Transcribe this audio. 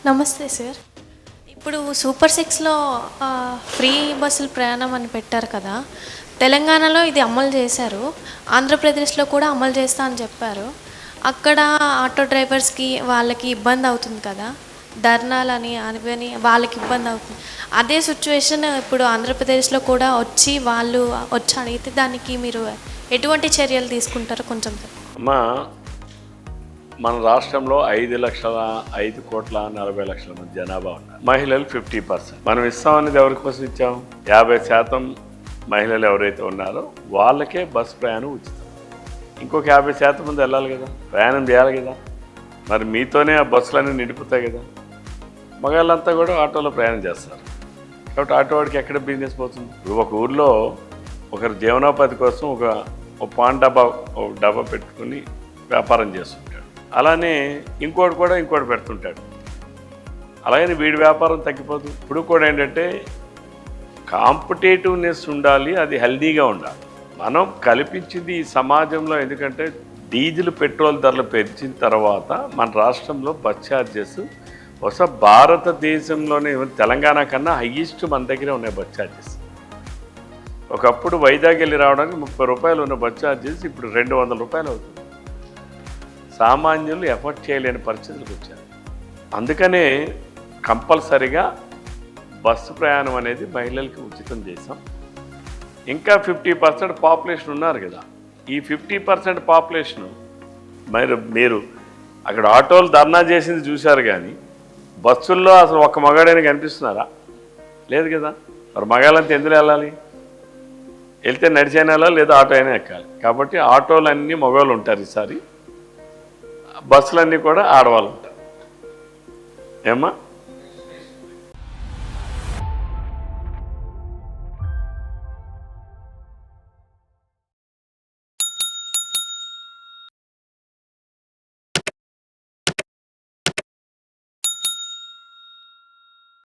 నమస్తే సార్. ఇప్పుడు సూపర్ సిక్స్లో ఫ్రీ బస్సులు ప్రయాణం అని పెట్టారు కదా. తెలంగాణలో ఇది అమలు చేశారు, ఆంధ్రప్రదేశ్లో కూడా అమలు చేస్తా అని చెప్పారు. అక్కడ ఆటో డ్రైవర్స్కి వాళ్ళకి ఇబ్బంది అవుతుంది కదా, ధర్నాలని అని వాళ్ళకి ఇబ్బంది అవుతుంది. అదే సిచ్యువేషన్ ఇప్పుడు ఆంధ్రప్రదేశ్లో కూడా వాళ్ళు వచ్చి అడిగితే దానికి మీరు ఎటువంటి చర్యలు తీసుకుంటారో కొంచెం అమ్మా, మన రాష్ట్రంలో 5,05,40,00,000 మంది జనాభా ఉన్నారు. మహిళలు 50%. మనం ఇస్తామనేది ఎవరి కోసం ఇచ్చాం? 50% మహిళలు ఎవరైతే ఉన్నారో వాళ్ళకే బస్సు ప్రయాణం ఉచితం. ఇంకొక 50% మంది వెళ్ళాలి కదా, ప్రయాణం చేయాలి కదా. మరి మీతోనే ఆ బస్సులన్నీ నిండిపోతాయి కదా. మగాళ్ళంతా కూడా ఆటోలో ప్రయాణం చేస్తారు. కాబట్టి ఆటో వాడికి ఎక్కడ బిజినెస్ పోతుంది? ఇప్పుడు ఒక ఊర్లో ఒకరి జీవనోపాధి కోసం ఒక పాన్ డబ్బా పెట్టుకుని వ్యాపారం చేస్తుంటాడు. అలానే ఇంకోటి పెడుతుంటాడు. అలాగని వీడి వ్యాపారం తగ్గిపోదు. ఇప్పుడు కూడా ఏంటంటే కాంపిటేటివ్నెస్ ఉండాలి, అది హెల్దీగా ఉండాలి. మనం కల్పించింది ఈ సమాజంలో. ఎందుకంటే డీజిల్ పెట్రోల్ ధరలు పెంచిన తర్వాత మన రాష్ట్రంలో బస్ ఛార్జెస్ భారతదేశంలోనే తెలంగాణ కన్నా హైయెస్ట్ మన దగ్గరే ఉన్నాయి బస్ ఛార్జెస్. ఒకప్పుడు వైజాగ్ వెళ్ళి రావడానికి 30 రూపాయలు ఉన్న బస్ ఛార్జెస్ ఇప్పుడు 200 రూపాయలు అవుతుంది. సామాన్యులు ఎఫర్ట్ చేయలేని పరిస్థితులకు వచ్చారు. అందుకనే కంపల్సరిగా బస్సు ప్రయాణం అనేది మహిళలకి ఉచితం చేసాం. ఇంకా 50% పాపులేషన్ ఉన్నారు కదా. ఈ 50% పాపులేషను మీరు అక్కడ ఆటోలు ధర్నా చేసింది చూశారు, కానీ బస్సుల్లో అసలు ఒక్క మగాడైనా కనిపిస్తున్నారా? లేదు కదా. మరి మగాళ్ళంతా ఎందులో వెళ్ళాలి? వెళ్తే నడిచైనా వెళ్ళాలి, లేదా ఆటో అయినా ఎక్కాలి. కాబట్టి ఆటోలన్నీ మగవాళ్ళు ఉంటారు ఈసారి, బస్సులన్నీ కూడా ఆడవాళ్ళు ఉంటారు. ఏమ్మా?